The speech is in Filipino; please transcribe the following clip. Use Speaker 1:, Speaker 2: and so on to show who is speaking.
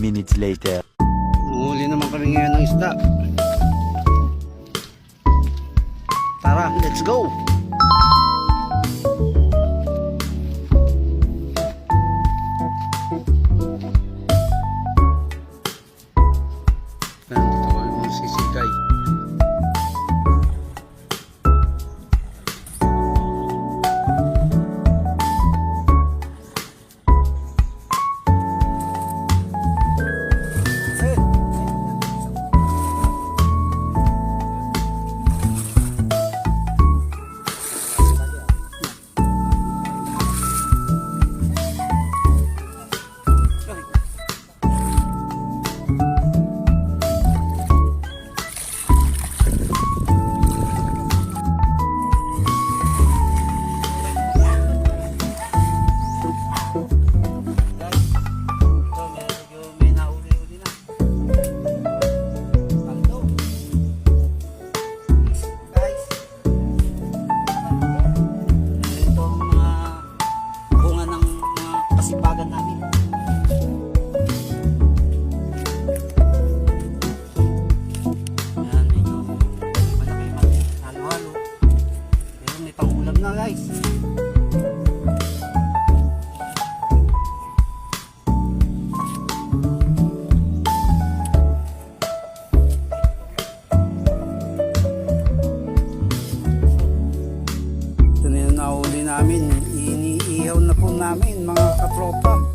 Speaker 1: minutes later.
Speaker 2: Huli naman kami ngayon ng isda. Tara, let's go! Nandito kami magsisikay. Kasipagan namin. Ayan, medyo malaki halo-halo. Pero may pangulam na guys. Ito na yung nahuli namin. Iniihaw na po namin mga katropa.